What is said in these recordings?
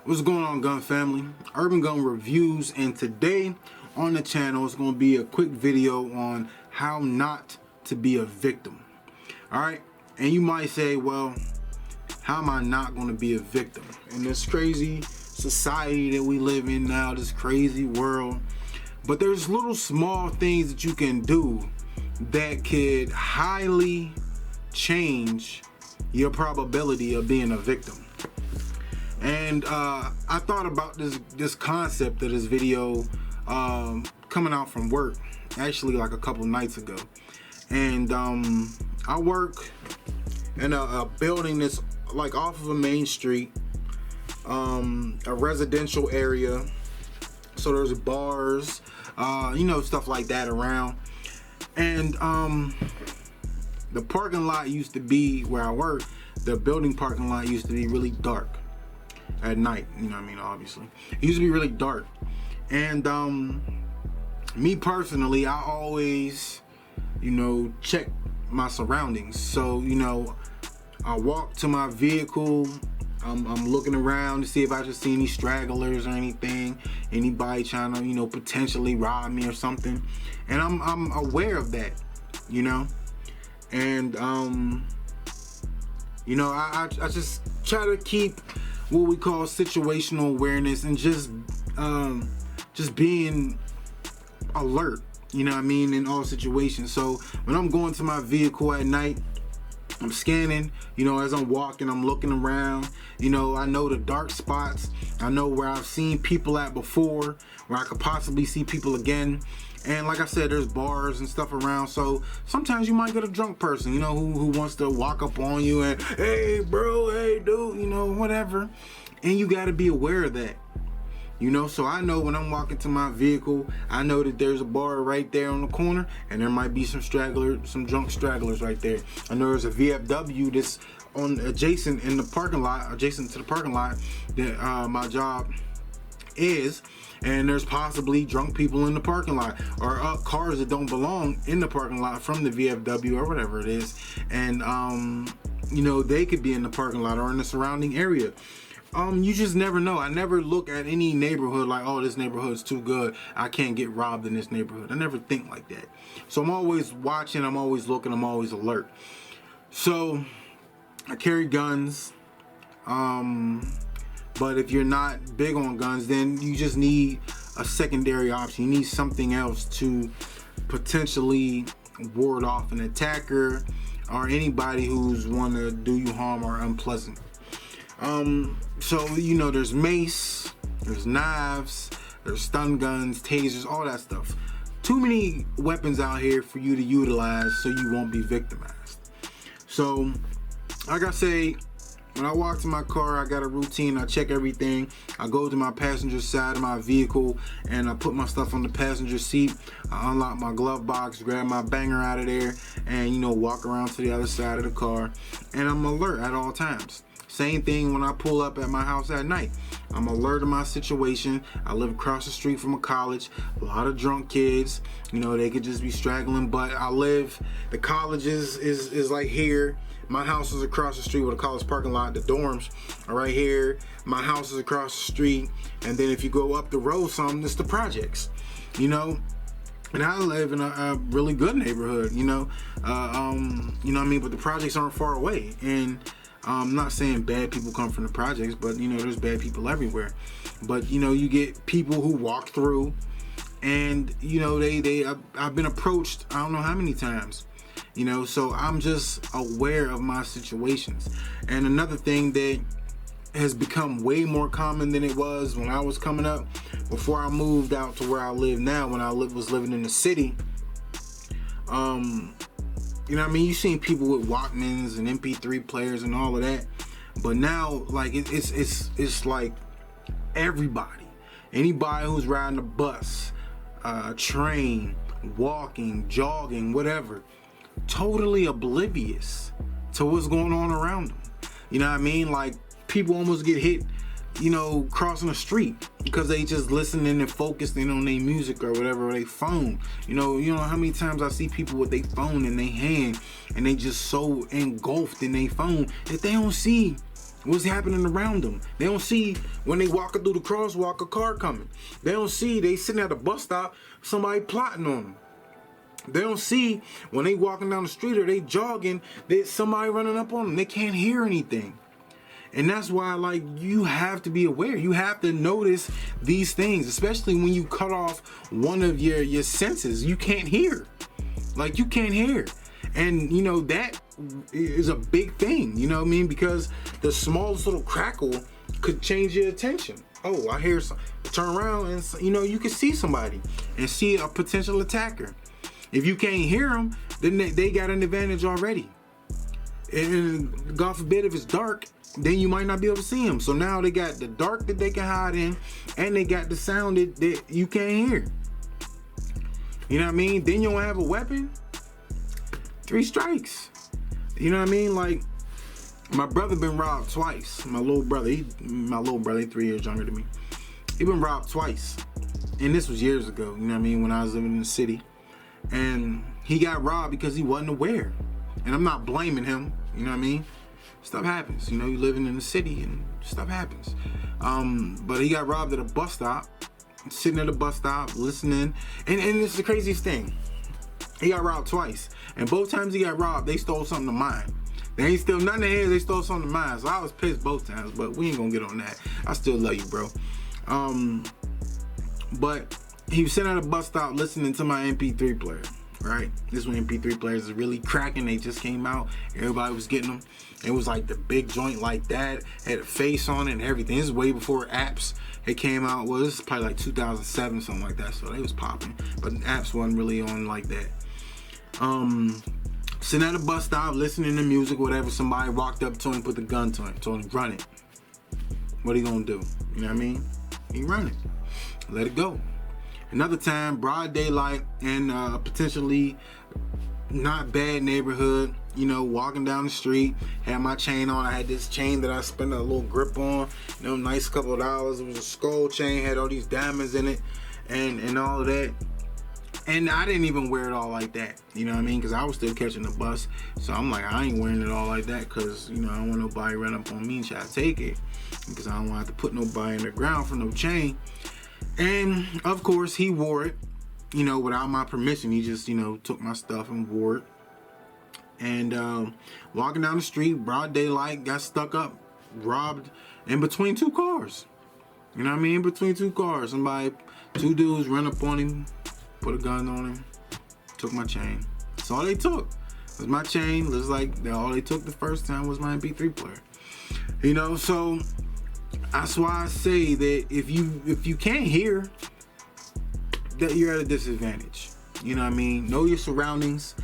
What's going on, gun family? Urban Gun Reviews, and today on the channel is going to be a quick video on how not to be a victim. Alright, and you might say, well, how am I not going to be a victim in this crazy society that we live in now, this crazy world? But there's little small things that you can do that could highly change your probability of being a victim. And I thought about this concept of this video coming out from work, actually like a couple nights ago. And I work in a building that's like off of a main street, a residential area. So there's bars, stuff like that around. And the parking lot used to be where I work. The building parking lot used to be really dark at night, obviously. It used to be really dark. And me personally, I always, check my surroundings. So, I walk to my vehicle. I'm looking around to see if I just see any stragglers or anything, anybody trying to, potentially rob me or something. And I'm aware of that, and I just try to keep what we call situational awareness and just being alert, in all situations. So when I'm going to my vehicle at night, I'm scanning, as I'm walking, I'm looking around. I know the dark spots. I know where I've seen people at before, where I could possibly see people again. And like I said, there's bars and stuff around. So sometimes you might get a drunk person, who wants to walk up on you and, hey, bro, hey, dude, whatever. And you got to be aware of that. So I know when I'm walking to my vehicle, I know that there's a bar right there on the corner, and there might be some drunk stragglers right there. I know there's a VFW that's adjacent to the parking lot that my job is, and there's possibly drunk people in the parking lot, or cars that don't belong in the parking lot from the VFW or whatever it is, and they could be in the parking lot or in the surrounding area. You just never know. I never look at any neighborhood like, oh, this neighborhood's too good, I can't get robbed in this neighborhood. I never think like that. So I'm always watching, I'm always looking, I'm always alert. So I carry guns, but if you're not big on guns, then you just need a secondary option. You need something else to potentially ward off an attacker or anybody who's want to do you harm or unpleasant. So there's mace, there's knives, there's stun guns, tasers, all that stuff. Too many weapons out here for you to utilize so you won't be victimized. So like I say, when I walk to my car, I got a routine. I check everything. I go to my passenger side of my vehicle and I put my stuff on the passenger seat. I unlock my glove box, grab my banger out of there, and walk around to the other side of the car. And I'm alert at all times. Same thing when I pull up at my house at night. I'm alert to my situation. I live across the street from a college. A lot of drunk kids. They could just be straggling, but the college is like here. My house is across the street with a college parking lot. The dorms are right here. My house is across the street. And then if you go up the road some, it's the projects, And I live in a really good neighborhood, but the projects aren't far away. And I'm not saying bad people come from the projects, but there's bad people everywhere. But you get people who walk through, and I've been approached I don't know how many times. So I'm just aware of my situations. And another thing that has become way more common than it was when I was coming up, before I moved out to where I live now, when I was living in the city. You've seen people with Walkmans and MP3 players and all of that, but now like it's like everybody, anybody who's riding a bus, train, walking, jogging, whatever, totally oblivious to what's going on around them. Like people almost get hit crossing the street because they just listening and focusing on their music or whatever, or their phone. You know how many times I see people with their phone in their hand and they just so engulfed in their phone that they don't see what's happening around them. They don't see when they walking through the crosswalk a car coming. They don't see they sitting at a bus stop, somebody plotting on them. They don't see when they walking down the street or they jogging, there's somebody running up on them. They can't hear anything. And that's why, like, you have to be aware. You have to notice these things, especially when you cut off one of your senses. You can't hear. Like, you can't hear. And, you know, that is a big thing, you know what I mean? Because the smallest little crackle could change your attention. Oh, I hear some. Turn around and, you know, you can see somebody and see a potential attacker. If you can't hear them, then they got an advantage already. And God forbid if it's dark, then you might not be able to see them. So now they got the dark that they can hide in, and they got the sound that you can't hear. You know what I mean? Then you don't have a weapon. 3 strikes. You know what I mean? Like, my brother been robbed twice. My little brother, he's 3 years younger than me. He been robbed twice. And this was years ago, you know what I mean, when I was living in the city. And he got robbed because he wasn't aware. And I'm not blaming him, you know what I mean? Stuff happens, you know, you living in the city and stuff happens. But he got robbed at a bus stop, sitting at a bus stop, listening. And it's the craziest thing. He got robbed twice. And both times he got robbed, they stole something of mine. They ain't steal nothing of his, they stole something of mine. So I was pissed both times, but we ain't gonna get on that. I still love you, bro. But he was sitting at a bus stop listening to my MP3 player, right? This one MP3 players is really cracking. They just came out. Everybody was getting them. It was like the big joint like that. Had a face on it and everything. This is way before apps. It came out, well, this is probably like 2007, something like that. So they was popping. But apps wasn't really on like that. Sitting at a bus stop, listening to music, whatever. Somebody walked up to him, put the gun to him, told him, run it. What are you gonna do? You know what I mean? He run it. Let it go. Another time, broad daylight in potentially not bad neighborhood, you know, walking down the street, had my chain on. I had this chain that I spent a little grip on, you know, nice couple of dollars. It was a skull chain, had all these diamonds in it and all of that. And I didn't even wear it all like that, you know what I mean? Because I was still catching the bus. So I'm like, I ain't wearing it all like that because, you know, I don't want nobody run up on me and try to take it. Because I don't want to have to put nobody in the ground for no chain. And of course, he wore it, you know, without my permission. He just, you know, took my stuff and wore it. And walking down the street, broad daylight, got stuck up, robbed in between 2 cars. You know what I mean? In between 2 cars. Somebody, 2 dudes ran up on him, put a gun on him, took my chain. That's all they took. It was my chain. It was like all they took the first time was my MP3 player. You know, so that's why I say that if you can't hear, that you're at a disadvantage. You know what I mean? Know your surroundings.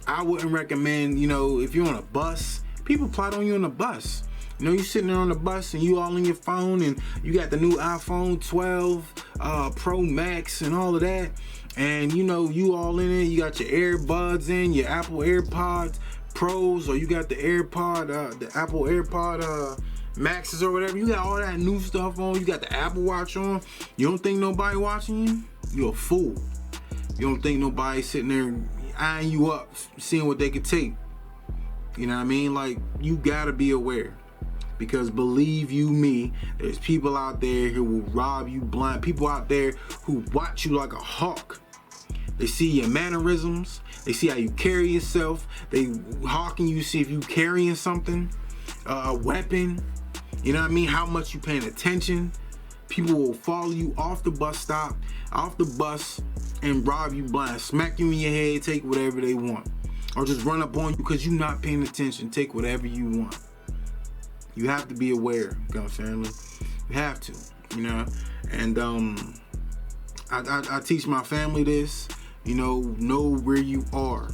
I wouldn't recommend, you know, if you're on a bus, people plot on you on the bus. You know, you sitting there on the bus and you all in your phone and you got the new iPhone 12 Pro Max and all of that. And, you know, you all in it. You got your earbuds in, your Apple AirPods Pros, or you got the the Apple AirPod Maxes or whatever. You got all that new stuff on. You got the Apple Watch on. You don't think nobody watching you? You're a fool. You don't think nobody sitting there eyeing you up, seeing what they could take. You know what I mean? Like, you gotta be aware. Because believe you me, there's people out there who will rob you blind. People out there who watch you like a hawk. They see your mannerisms. They see how you carry yourself. They hawking you, see if you carrying something, a weapon. You know what I mean? How much you paying attention. People will follow you off the bus stop, off the bus, and rob you blind. Smack you in your head, take whatever they want. Or just run up on you because you're not paying attention. Take whatever you want. You have to be aware, God family. You have to, you know. And I teach my family this, you know where you are.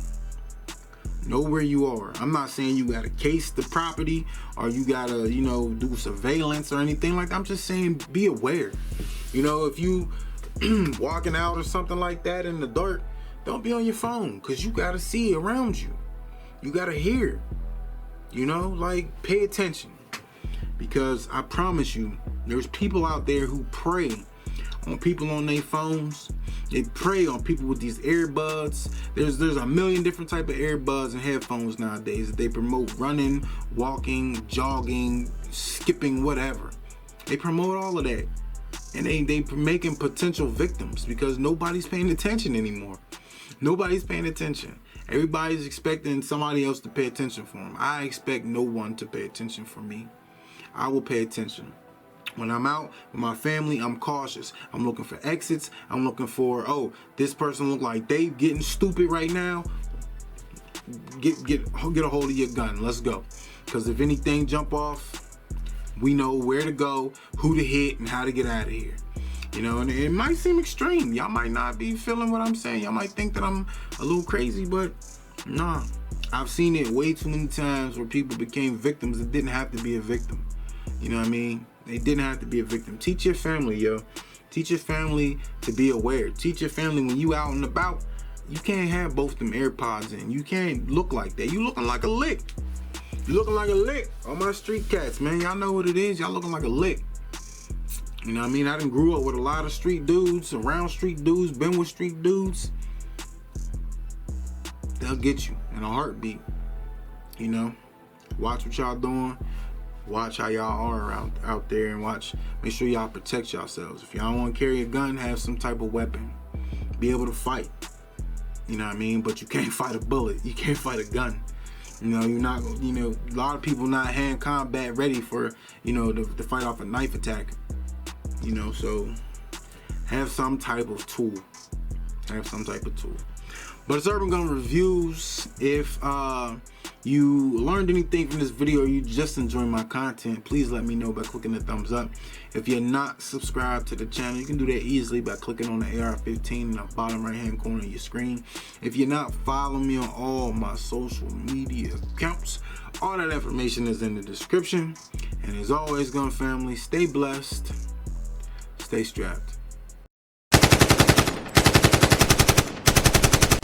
Know where you are. I'm not saying you gotta case the property or you gotta, you know, do surveillance or anything like that. I'm just saying be aware. You know, if you walking out or something like that in the dark, don't be on your phone because you gotta see around you. You gotta hear. You know, like pay attention. Because I promise you, there's people out there who prey on people on their phones. They prey on people with these earbuds. There's a million different type of earbuds and headphones nowadays that they promote running, walking, jogging, skipping whatever. They promote all of that. And they making potential victims because nobody's paying attention anymore. Nobody's paying attention. Everybody's expecting somebody else to pay attention for them. I expect no one to pay attention for me. I will pay attention. When I'm out with my family, I'm cautious. I'm looking for exits. I'm looking for, oh, this person look like they getting stupid right now. Get a hold of your gun. Let's go. Because if anything jump off, we know where to go, who to hit, and how to get out of here. You know, and it might seem extreme. Y'all might not be feeling what I'm saying. Y'all might think that I'm a little crazy, but nah. I've seen it way too many times where people became victims that didn't have to be a victim. You know what I mean? They didn't have to be a victim. Teach your family, yo. Teach your family to be aware. Teach your family when you out and about, you can't have both them AirPods in. You can't look like that. You looking like a lick. You looking like a lick. All my street cats, man. Y'all know what it is. Y'all looking like a lick. You know what I mean? I done grew up with a lot of street dudes, around street dudes, been with street dudes. They'll get you in a heartbeat. You know? Watch what y'all doing. Watch how y'all are out there, and make sure y'all protect yourselves. If y'all don't want to carry a gun, have some type of weapon. Be able to fight. You know what I mean? But you can't fight a bullet. You can't fight a gun. You know, you're not, you know, a lot of people not hand combat ready for, you know, to fight off a knife attack. You know, so have some type of tool. Have some type of tool. But it's Urban Gun Reviews. If you learned anything from this video or you just enjoy my content, please let me know by clicking the thumbs up. If you're not subscribed to the channel, you can do that easily by clicking on the AR-15 in the bottom right hand corner of your screen. If you're not following me on all my social media accounts, all that information is in the description. And as always, gun family, stay blessed, stay strapped.